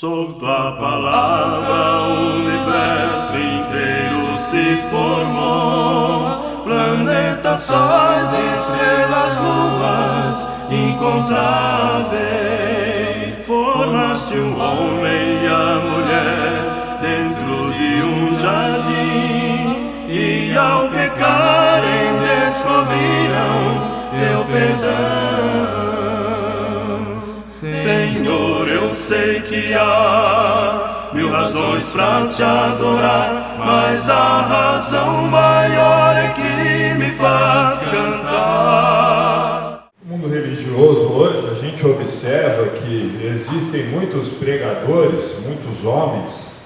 Sob tua palavra o universo inteiro se formou. Planetas, sóis, estrelas, luas incontáveis. Formaste o homem e a mulher dentro de um jardim, e ao pecarem descobriram teu perdão. Senhor, eu sei que há mil razões pra te adorar, mas a razão maior é que me faz cantar. No mundo religioso hoje, a gente observa que existem muitos pregadores, muitos homens,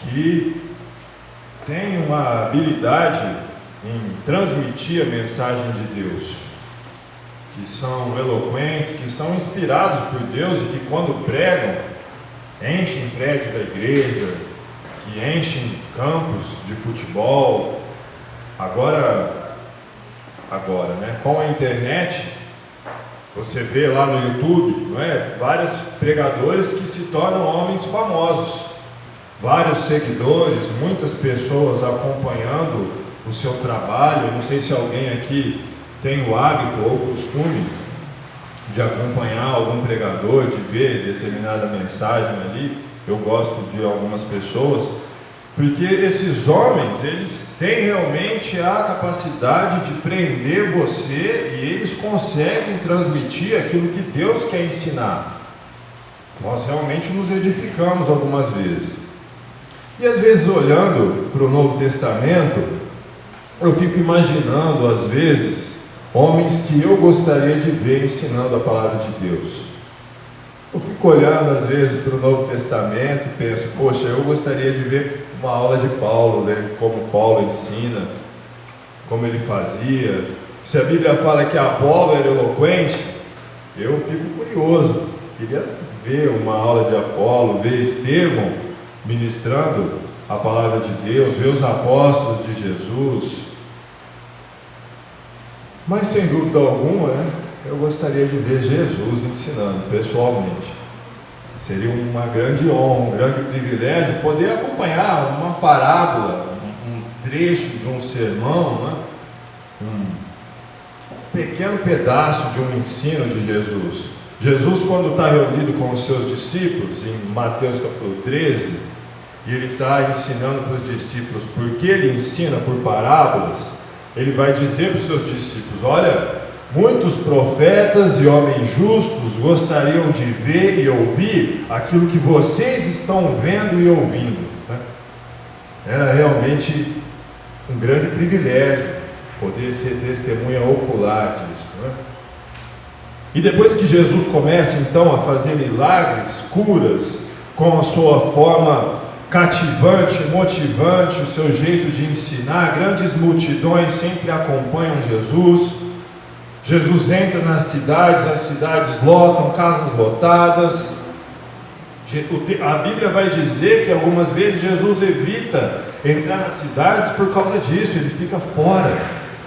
que têm uma habilidade em transmitir a mensagem de Deus, que são eloquentes, que são inspirados por Deus e que quando pregam, enchem prédio da igreja, que enchem campos de futebol. Agora, com a internet, você vê lá no YouTube, não é? Vários pregadores que se tornam homens famosos, vários seguidores, muitas pessoas acompanhando o seu trabalho. Não sei se alguém aqui tem o hábito ou o costume de acompanhar algum pregador, de ver determinada mensagem ali. Eu gosto de algumas pessoas, porque esses homens, eles têm realmente a capacidade de prender você e eles conseguem transmitir aquilo que Deus quer ensinar. Nós realmente nos edificamos algumas vezes. E às vezes, olhando para o Novo Testamento, eu fico imaginando, às vezes, homens que eu gostaria de ver ensinando a palavra de Deus. Eu fico olhando às vezes para o Novo Testamento e penso, poxa, eu gostaria de ver uma aula de Paulo, né? Como Paulo ensina, como ele fazia. Se a Bíblia fala que Apolo era eloquente, eu fico curioso. Queria ver uma aula de Apolo, ver Estevão ministrando a palavra de Deus, ver os apóstolos de Jesus. Mas sem dúvida alguma, eu gostaria de ver Jesus ensinando pessoalmente. Seria uma grande honra, um grande privilégio poder acompanhar uma parábola, um trecho de um sermão, um pequeno pedaço de um ensino de Jesus. Jesus, quando está reunido com os seus discípulos, em Mateus capítulo 13, e ele está ensinando para os discípulos, porque ele ensina por parábolas, ele vai dizer para os seus discípulos: olha, muitos profetas e homens justos gostariam de ver e ouvir aquilo que vocês estão vendo e ouvindo. Era realmente um grande privilégio poder ser testemunha ocular disso. E depois que Jesus começa então a fazer milagres, curas, com a sua forma cativante, motivante, o seu jeito de ensinar, grandes multidões sempre acompanham Jesus. Jesus entra nas cidades, as cidades lotam, casas lotadas. A Bíblia vai dizer que algumas vezes Jesus evita entrar nas cidades por causa disso, ele fica fora,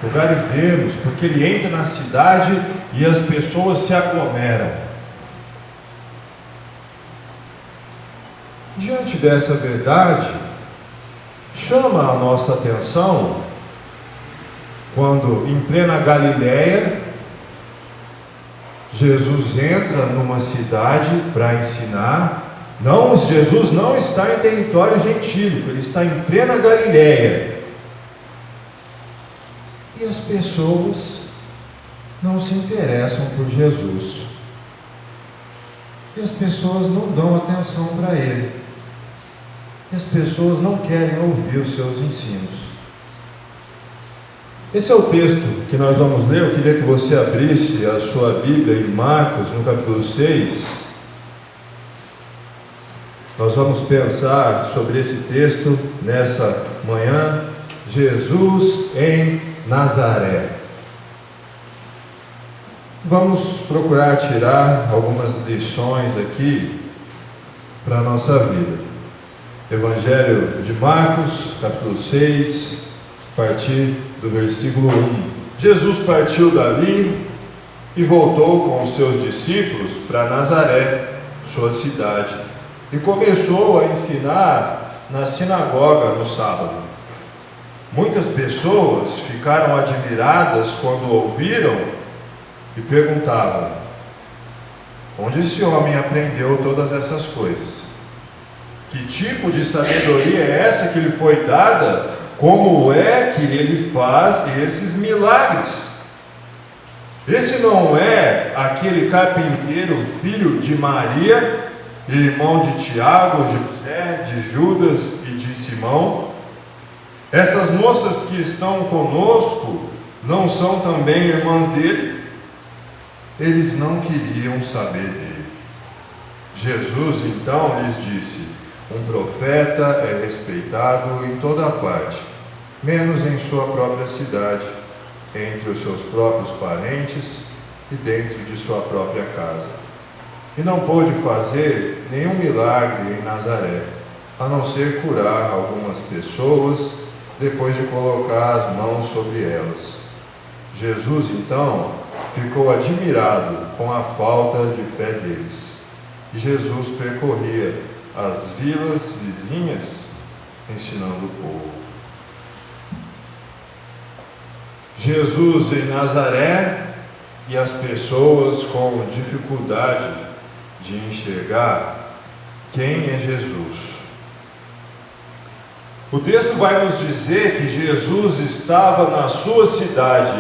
lugares ermos, porque ele entra na cidade e as pessoas se aglomeram. Diante dessa verdade, chama a nossa atenção quando, em plena Galileia, Jesus entra numa cidade para ensinar. Jesus não está em território gentílico, ele está em plena Galileia. E as pessoas não se interessam por Jesus. E as pessoas não dão atenção para ele. E as pessoas não querem ouvir os seus ensinos. Esse é o texto que nós vamos ler. Eu queria que você abrisse a sua Bíblia em Marcos, no capítulo 6. Nós vamos pensar sobre esse texto nessa manhã. Jesus em Nazaré. Vamos procurar tirar algumas lições aqui para a nossa vida. Evangelho de Marcos, capítulo 6, a partir do versículo 1. Jesus partiu dali e voltou com os seus discípulos para Nazaré, sua cidade. e começou a ensinar na sinagoga no sábado. Muitas pessoas ficaram admiradas quando ouviram e perguntavam: onde esse homem aprendeu todas essas coisas? Que tipo de sabedoria é essa que lhe foi dada? Como é que ele faz esses milagres? Esse não é aquele carpinteiro, filho de Maria, irmão de Tiago, José, de Judas e de Simão? Essas moças que estão conosco não são também irmãs dele? Eles não queriam saber dele. Jesus então lhes disse: um profeta é respeitado em toda a parte, menos em sua própria cidade, entre os seus próprios parentes e dentro de sua própria casa. E não pôde fazer nenhum milagre em Nazaré, a não ser curar algumas pessoas, depois de colocar as mãos sobre elas. Jesus então ficou admirado com a falta de fé deles. E Jesus percorria as vilas vizinhas, ensinando o povo. Jesus em Nazaré e as pessoas com dificuldade de enxergar quem é Jesus. O texto vai nos dizer que Jesus estava na sua cidade.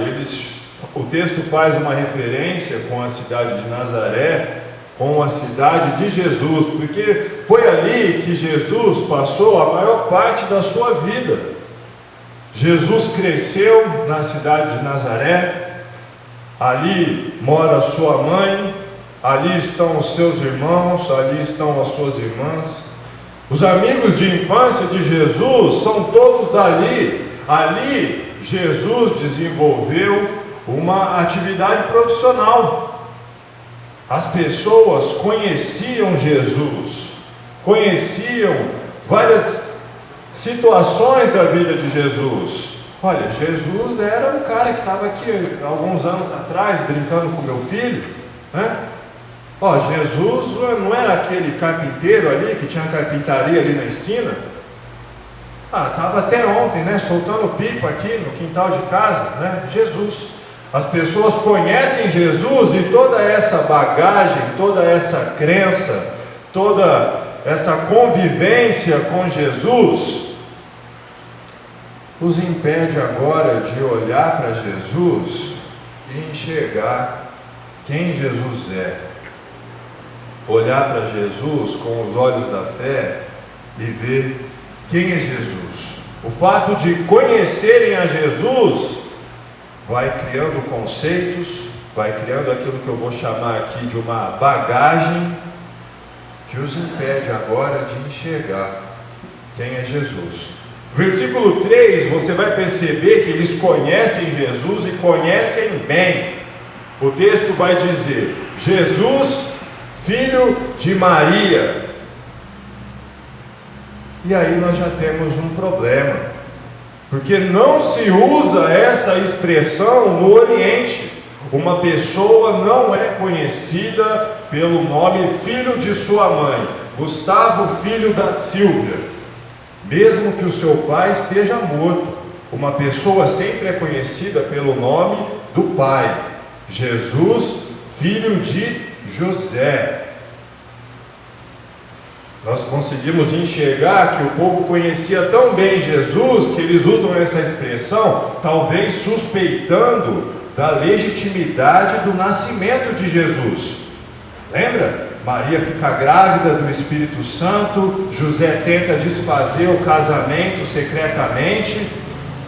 O texto faz uma referência com a cidade de Nazaré, com a cidade de Jesus, porque foi ali que Jesus passou a maior parte da sua vida. Jesus cresceu na cidade de Nazaré, ali mora sua mãe, ali estão os seus irmãos, ali estão as suas irmãs. Os amigos de infância de Jesus são todos dali. Ali Jesus desenvolveu uma atividade profissional. As pessoas conheciam Jesus, conheciam várias situações da vida de Jesus. Olha, Jesus era o cara que estava aqui alguns anos atrás brincando com meu filho, né? Ó, Jesus não era aquele carpinteiro ali que tinha carpintaria ali na esquina? Estava até ontem, né, soltando pipa aqui no quintal de casa, né? Jesus. As pessoas conhecem Jesus e toda essa bagagem, toda essa crença, toda essa convivência com Jesus os impede agora de olhar para Jesus e enxergar quem Jesus é. Olhar para Jesus com os olhos da fé e ver quem é Jesus. O fato de conhecerem a Jesus vai criando conceitos, vai criando aquilo que eu vou chamar aqui de uma bagagem que os impede agora de enxergar quem é Jesus. Versículo 3, você vai perceber que eles conhecem Jesus e conhecem bem. O texto vai dizer: Jesus, filho de Maria. E aí nós já temos um problema, porque não se usa essa expressão no Oriente. Uma pessoa não é conhecida pelo nome filho de sua mãe, Gustavo, filho da Silvia, mesmo que o seu pai esteja morto. Uma pessoa sempre é conhecida pelo nome do pai, Jesus, filho de José. Nós conseguimos enxergar que o povo conhecia tão bem Jesus que eles usam essa expressão, talvez suspeitando da legitimidade do nascimento de Jesus. Lembra? Maria fica grávida do Espírito Santo, José tenta desfazer o casamento secretamente.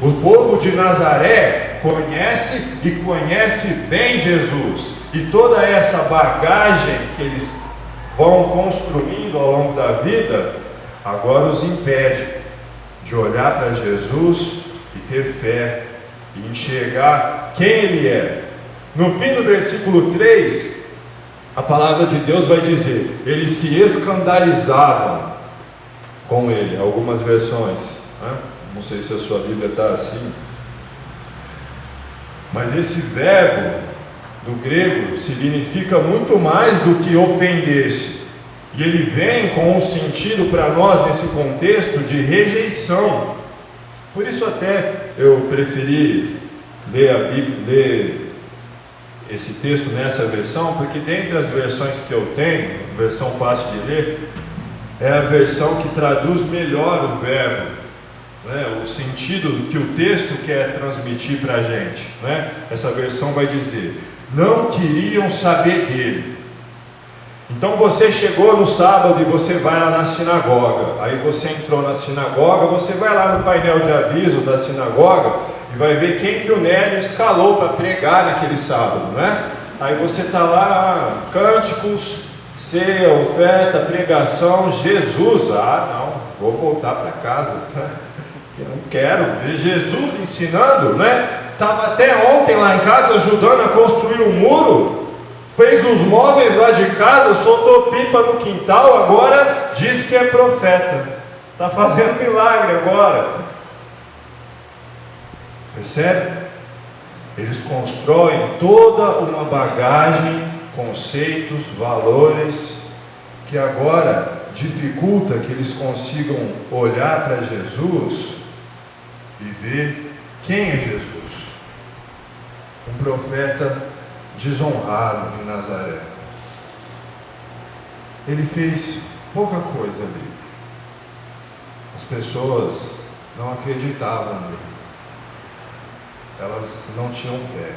O povo de Nazaré conhece e conhece bem Jesus, e toda essa bagagem que eles vão construindo ao longo da vida, agora os impede de olhar para Jesus e ter fé e enxergar quem Ele é. No fim do versículo 3, a palavra de Deus vai dizer: eles se escandalizavam com Ele. Algumas versões, né? Não sei se a sua Bíblia está assim, mas esse verbo do grego significa muito mais do que ofender-se. E ele vem com um sentido para nós nesse contexto de rejeição. Por isso até eu preferi ler a Bíblia, ler esse texto nessa versão, porque dentre as versões que eu tenho, versão fácil de ler, é a versão que traduz melhor o verbo, né? O sentido que o texto quer transmitir para a gente, né? Essa versão vai dizer: não queriam saber dele. Então você chegou no sábado e você vai lá na sinagoga. Aí você entrou na sinagoga, você vai lá no painel de aviso da sinagoga e vai ver quem que o Nélio escalou para pregar naquele sábado, né? Aí você está lá, cânticos, ceia, oferta, pregação, Jesus. Ah, não, vou voltar para casa. Eu não quero ver Jesus ensinando, né? Estava até ontem lá em casa ajudando a construir um muro. Fez os móveis lá de casa, soltou pipa no quintal, agora diz que é profeta. Está fazendo milagre agora. Percebe? Eles constroem toda uma bagagem, conceitos, valores, que agora dificulta que eles consigam olhar para Jesus e ver quem é Jesus. Um profeta desonrado em Nazaré. Ele fez pouca coisa ali. As pessoas não acreditavam nele. Elas não tinham fé.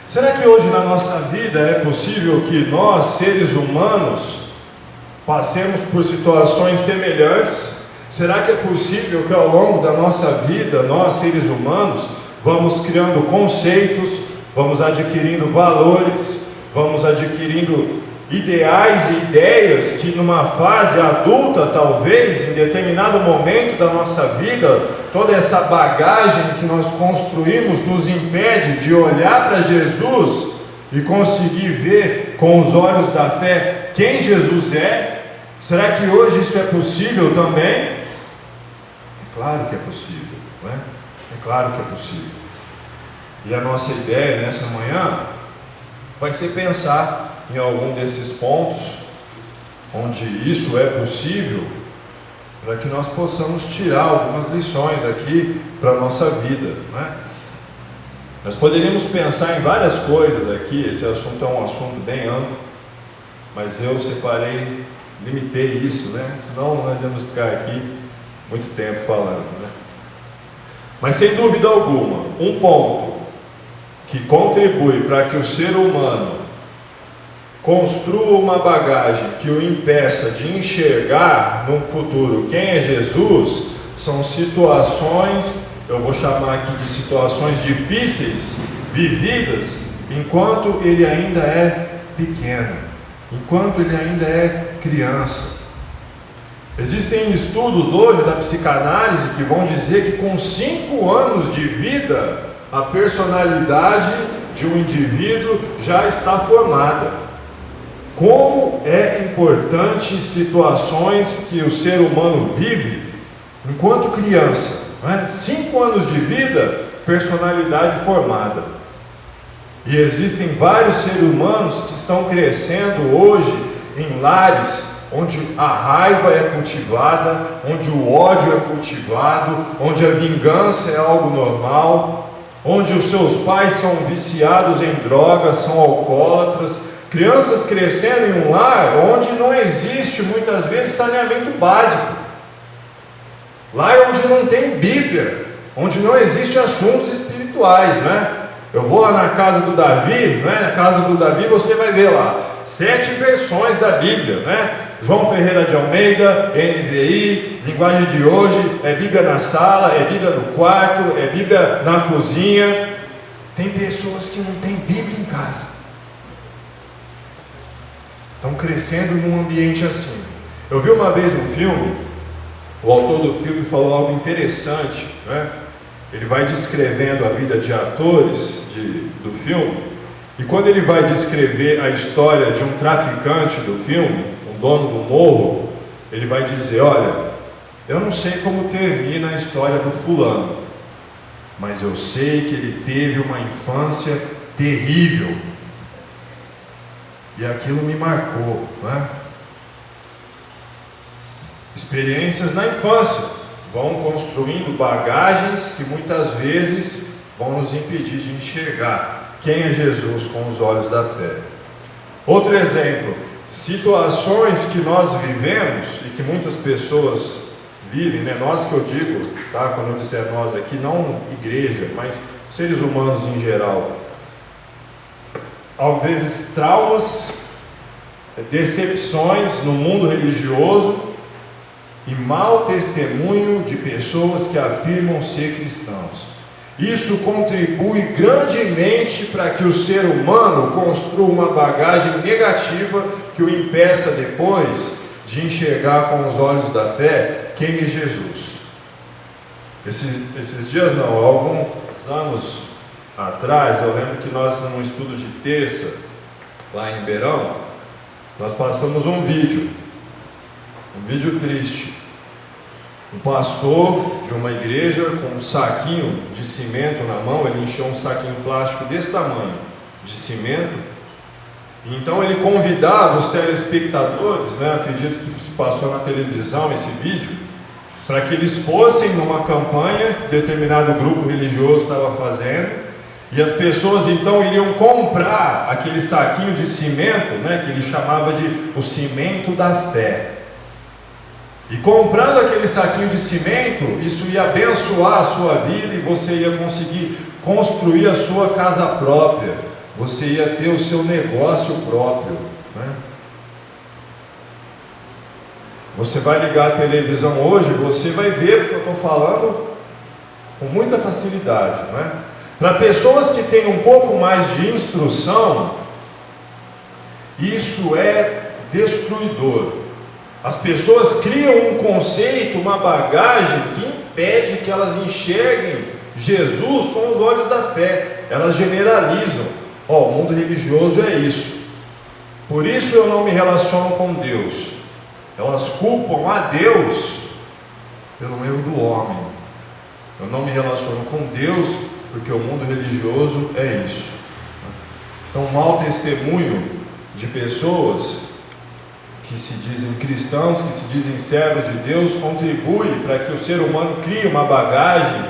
Será que hoje na nossa vida é possível que nós, seres humanos, passemos por situações semelhantes? Será que é possível que ao longo da nossa vida, nós, seres humanos, vamos criando conceitos, vamos adquirindo valores, vamos adquirindo ideais e ideias que numa fase adulta, talvez, em determinado momento da nossa vida, toda essa bagagem que nós construímos nos impede de olhar para Jesus e conseguir ver com os olhos da fé quem Jesus é? Será que hoje isso é possível também? É claro que é possível, não é? É claro que é possível. E a nossa ideia nessa manhã vai ser pensar em algum desses pontos onde isso é possível, para que nós possamos tirar algumas lições aqui para a nossa vida, né? Nós poderíamos pensar em várias coisas aqui. Esse assunto é um assunto bem amplo, mas eu separei, limitei isso, né? Senão nós íamos ficar aqui muito tempo falando, né? Mas sem dúvida alguma, um ponto que contribui para que o ser humano construa uma bagagem que o impeça de enxergar no futuro quem é Jesus, são situações, eu vou chamar aqui de situações difíceis, vividas, enquanto ele ainda é pequeno, enquanto ele ainda é criança. Existem estudos hoje da psicanálise que vão dizer que com 5 anos de vida, a personalidade de um indivíduo já está formada. Como é importante situações que o ser humano vive enquanto criança, né? 5 anos de vida, personalidade formada. E existem vários seres humanos que estão crescendo hoje em lares onde a raiva é cultivada, onde o ódio é cultivado, onde a vingança é algo normal, onde os seus pais são viciados em drogas, são alcoólatras, crianças crescendo em um lar onde não existe muitas vezes saneamento básico, lar onde não tem Bíblia, onde não existem assuntos espirituais, né? Eu vou lá na casa do Davi, né? Na casa do Davi você vai ver lá 7 versões da Bíblia, né? João Ferreira de Almeida, NVI, linguagem de hoje, é Bíblia na sala, é Bíblia no quarto, é Bíblia na cozinha. Tem pessoas que não têm Bíblia em casa, estão crescendo num ambiente assim. Eu vi uma vez um filme, o autor do filme falou algo interessante, né? Ele vai descrevendo a vida de atores do filme, e quando ele vai descrever a história de um traficante do filme, um dono do morro, ele vai dizer: olha, eu não sei como termina a história do fulano, mas eu sei que ele teve uma infância terrível. e aquilo me marcou, não é? Experiências na infância vão construindo bagagens que muitas vezes vão nos impedir de enxergar quem é Jesus com os olhos da fé. Outro exemplo, situações que nós vivemos e que muitas pessoas vivem, né? Nós que eu digo, tá? Quando eu disser nós aqui, não igreja, mas seres humanos em geral. Às vezes traumas, decepções no mundo religioso e mau testemunho de pessoas que afirmam ser cristãos. Isso contribui grandemente para que o ser humano construa uma bagagem negativa que o impeça depois de enxergar com os olhos da fé quem é Jesus. Esses dias não, há alguns anos atrás, eu lembro que nós, num estudo de terça, lá em Ribeirão, nós passamos um vídeo triste. Um pastor de uma igreja com um saquinho de cimento na mão, ele encheu um saquinho plástico desse tamanho de cimento, e então ele convidava os telespectadores, né, acredito que se passou na televisão esse vídeo, para que eles fossem numa campanha que determinado grupo religioso estava fazendo, e as pessoas então iriam comprar aquele saquinho de cimento, né, que ele chamava de o cimento da fé. E comprando aquele saquinho de cimento, isso ia abençoar a sua vida e você ia conseguir construir a sua casa própria. Você ia ter o seu negócio próprio, né? Você vai ligar a televisão hoje, você vai ver o que eu estou falando com muita facilidade, né? Para pessoas que têm um pouco mais de instrução, isso é destruidor. As pessoas criam um conceito, uma bagagem que impede que elas enxerguem Jesus com os olhos da fé. Elas generalizam. O mundo religioso é isso. Por isso eu não me relaciono com Deus. Elas culpam a Deus pelo erro do homem. Eu não me relaciono com Deus porque o mundo religioso é isso. Então, um mau testemunho de pessoas que se dizem cristãos, que se dizem servos de Deus, contribui para que o ser humano crie uma bagagem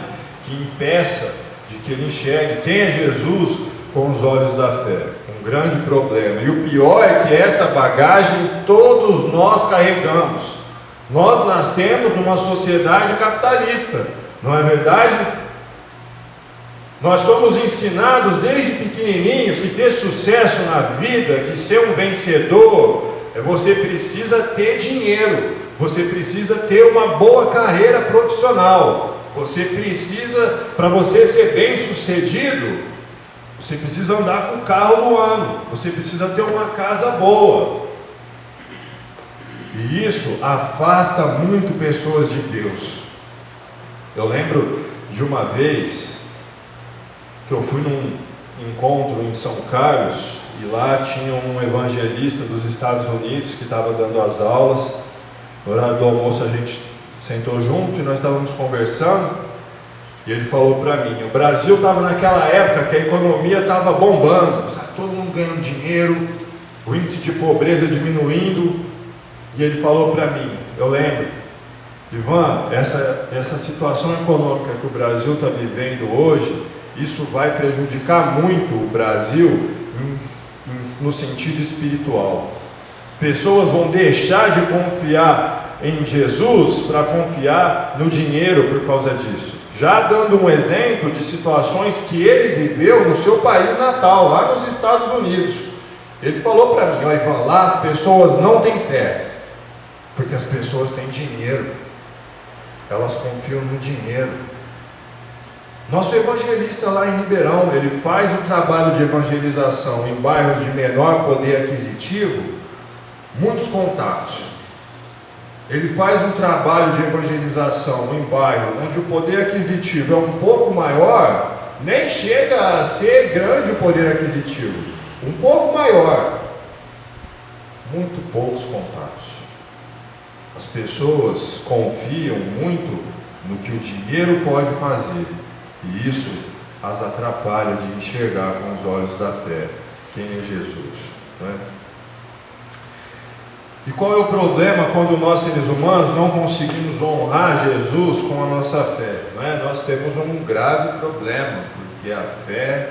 que impeça de que ele enxergue quem é Jesus com os olhos da fé. Um grande problema. E o pior é que essa bagagem todos nós carregamos. Nós nascemos numa sociedade capitalista, não é verdade? Nós somos ensinados desde pequenininho que ter sucesso na vida, que ser um vencedor, você precisa ter dinheiro, você precisa ter uma boa carreira profissional, você precisa, para você ser bem sucedido, você precisa andar com o carro do ano, você precisa ter uma casa boa. E isso afasta muito pessoas de Deus. Eu lembro de uma vez que eu fui num encontro em São Carlos, e lá tinha um evangelista dos Estados Unidos que estava dando as aulas. No horário do almoço a gente sentou junto e nós estávamos conversando, e ele falou para mim, o Brasil estava naquela época que a economia estava bombando, sabe, todo mundo ganhando dinheiro, o índice de pobreza diminuindo, e ele falou para mim, eu lembro, Ivan, essa situação econômica que o Brasil está vivendo hoje, isso vai prejudicar muito o Brasil no sentido espiritual. Pessoas vão deixar de confiar em Jesus para confiar no dinheiro por causa disso. Já dando um exemplo de situações que ele viveu no seu país natal, lá nos Estados Unidos. Ele falou para mim, Ivan, lá as pessoas não têm fé, porque as pessoas têm dinheiro, elas confiam no dinheiro. Nosso evangelista lá em Ribeirão, ele faz um trabalho de evangelização em bairros de menor poder aquisitivo, muitos contatos. Ele faz um trabalho de evangelização em bairro onde o poder aquisitivo é um pouco maior, nem chega a ser grande o poder aquisitivo, um pouco maior, muito poucos contatos. As pessoas confiam muito no que o dinheiro pode fazer, e isso as atrapalha de enxergar com os olhos da fé quem é Jesus, né? E qual é o problema quando nós, seres humanos, não conseguimos honrar Jesus com a nossa fé? Não é? Nós temos um grave problema, porque a fé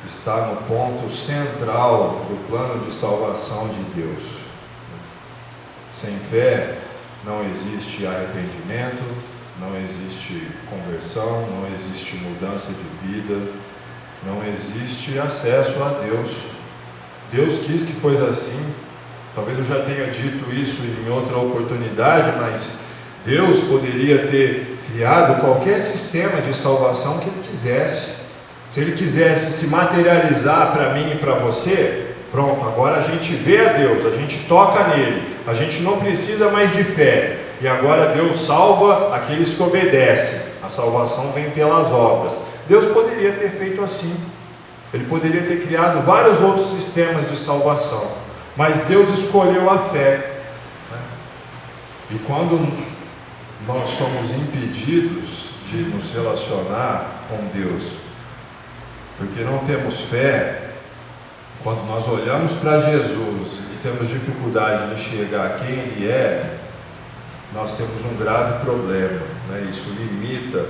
está no ponto central do plano de salvação de Deus. Sem fé não existe arrependimento, não existe conversão, não existe mudança de vida, não existe acesso a Deus. Deus quis que fosse assim. Talvez eu já tenha dito isso em outra oportunidade, mas Deus poderia ter criado qualquer sistema de salvação que Ele quisesse. Se Ele quisesse se materializar para mim e para você, pronto, agora a gente vê a Deus, a gente toca nele, a gente não precisa mais de fé, e agora Deus salva aqueles que obedecem, a salvação vem pelas obras. Deus poderia ter feito assim, Ele poderia ter criado vários outros sistemas de salvação, mas Deus escolheu a fé, e quando nós somos impedidos de nos relacionar com Deus, porque não temos fé, quando nós olhamos para Jesus e temos dificuldade de enxergar quem Ele é, nós temos um grave problema, né? Isso limita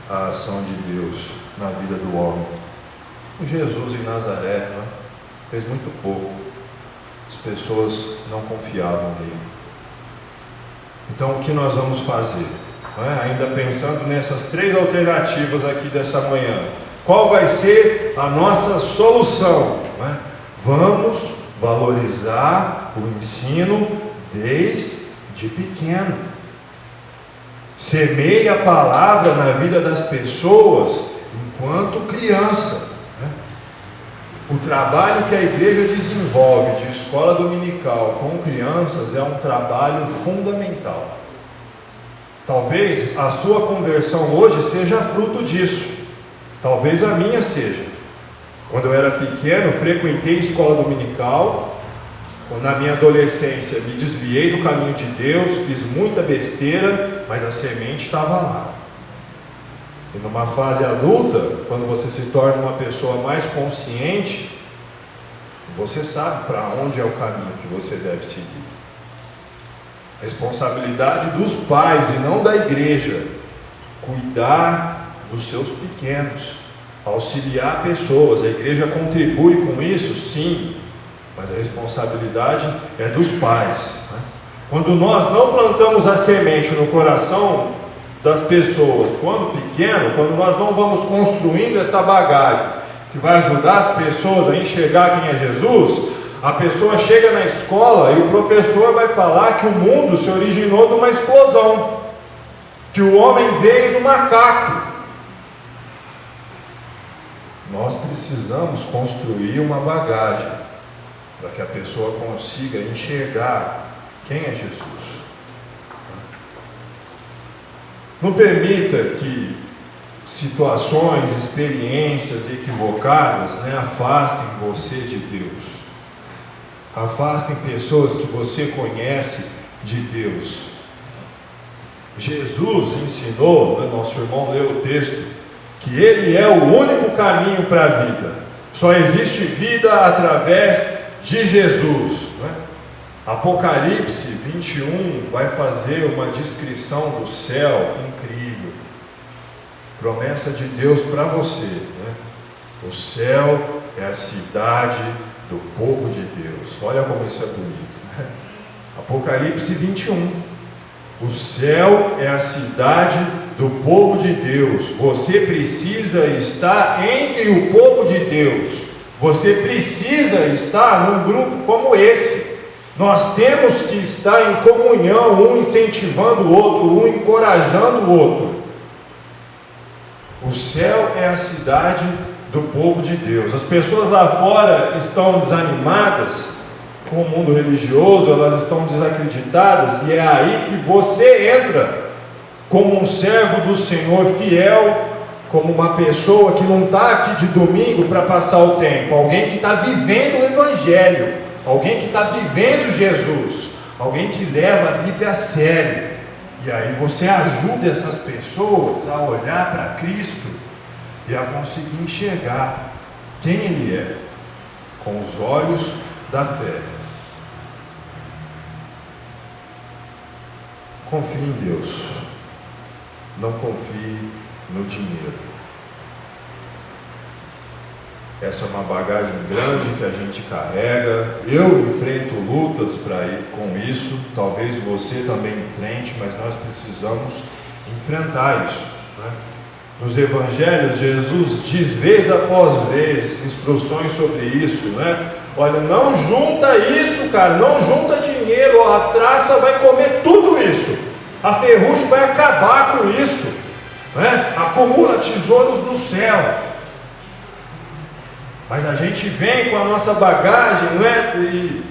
a ação de Deus na vida do homem. O Jesus em Nazaré, né, fez muito pouco, as pessoas não confiavam nele. Então o que nós vamos fazer? Ainda pensando nessas três alternativas aqui dessa manhã, qual vai ser a nossa solução? Vamos valorizar o ensino desde pequeno. Semeie a palavra na vida das pessoas enquanto criança. O trabalho que a igreja desenvolve de escola dominical com crianças é um trabalho fundamental. Talvez a sua conversão hoje seja fruto disso. Talvez a minha seja. Quando eu era pequeno, frequentei escola dominical. Na minha adolescência, me desviei do caminho de Deus, fiz muita besteira, mas a semente estava lá. E numa fase adulta, quando você se torna uma pessoa mais consciente, você sabe para onde é o caminho que você deve seguir. Responsabilidade dos pais e não da igreja, cuidar dos seus pequenos, auxiliar pessoas. A igreja contribui com isso, sim, mas a responsabilidade é dos pais. Quando nós não plantamos a semente no coração das pessoas, quando pequeno, quando nós não vamos construindo essa bagagem que vai ajudar as pessoas a enxergar quem é Jesus, a pessoa chega na escola e o professor vai falar que o mundo se originou de uma explosão, que o homem veio do macaco. Nós precisamos construir uma bagagem para que a pessoa consiga enxergar quem é Jesus. Não permita que situações, experiências equivocadas, afastem você de Deus. Afastem pessoas que você conhece de Deus. Jesus ensinou, nosso irmão leu o texto, que Ele é o único caminho para a vida. Só existe vida através de Jesus. Apocalipse 21 vai fazer uma descrição do céu incrível. Promessa de Deus para você. O céu é a cidade do povo de Deus. Olha como isso é bonito. Apocalipse 21. O céu é a cidade do povo de Deus. Você precisa estar entre o povo de Deus. Você precisa estar num grupo como esse. Nós temos que estar em comunhão, um incentivando o outro, um encorajando o outro. O céu é a cidade do povo de Deus. As pessoas lá fora estão desanimadas com o mundo religioso, elas estão desacreditadas, e é aí que você entra como um servo do Senhor fiel, como uma pessoa que não está aqui de domingo para passar o tempo, alguém que está vivendo o Evangelho, alguém que está vivendo Jesus, alguém que leva a Bíblia a sério. E aí você ajuda essas pessoas a olhar para Cristo e a conseguir enxergar quem Ele é, com os olhos da fé. Confie em Deus. Não confie no dinheiro. Essa é uma bagagem grande que a gente carrega. Eu enfrento lutas para ir com isso. Talvez você também enfrente, mas nós precisamos enfrentar isso, né? Nos evangelhos, Jesus diz vez após vez instruções sobre isso, né? Olha, não junta isso, cara, não junta dinheiro, a traça vai comer tudo isso, a ferrugem vai acabar com isso, né? Acumula tesouros no céu. Mas a gente vem com a nossa bagagem, não é? E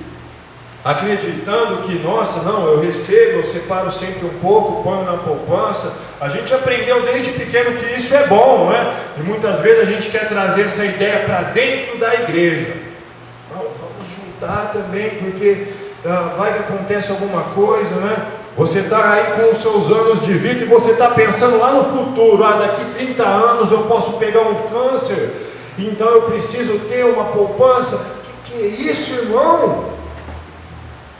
acreditando que, nossa, não, eu recebo, eu separo sempre um pouco, ponho na poupança. A gente aprendeu desde pequeno que isso é bom, não é? E muitas vezes a gente quer trazer essa ideia para dentro da igreja. Não, vamos juntar também, porque vai que acontece alguma coisa, né? Você está aí com os seus anos de vida e você está pensando lá no futuro, daqui 30 anos eu posso pegar um câncer, então eu preciso ter uma poupança. Que é isso, irmão?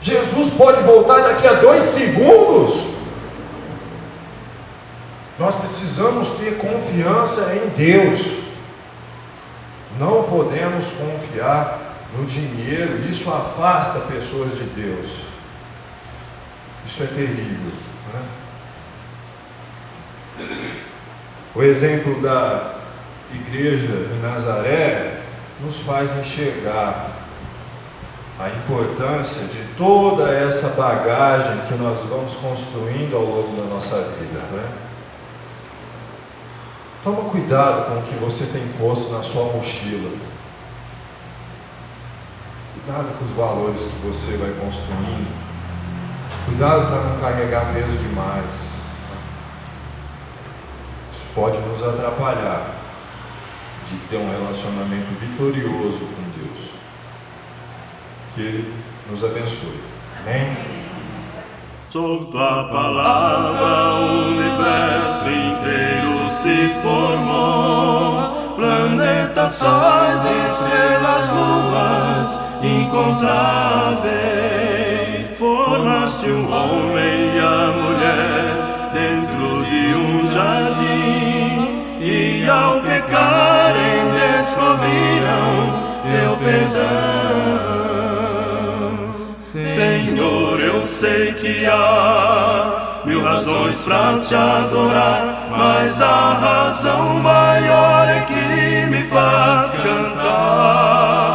Jesus pode voltar daqui a 2 segundos. Nós precisamos ter confiança em Deus. Não podemos confiar no dinheiro. Isso afasta pessoas de Deus. Isso é terrível, né? O exemplo da igreja de Nazaré nos faz enxergar a importância de toda essa bagagem que nós vamos construindo ao longo da nossa vida, né? Toma cuidado com o que você tem posto na sua mochila. Cuidado com os valores que você vai construindo. Cuidado para não carregar peso demais. Isso pode nos atrapalhar de ter um relacionamento vitorioso com Deus. Que Ele nos abençoe. Amém? Sob tua palavra o universo inteiro se formou. Planetas, sóis, estrelas, luas incontáveis. Formaste o homem e a mulher dentro de um jardim, e ao pecarem descobriram teu perdão. Senhor, eu sei que há 1000 razões pra te adorar, mas a razão maior é que me faz cantar.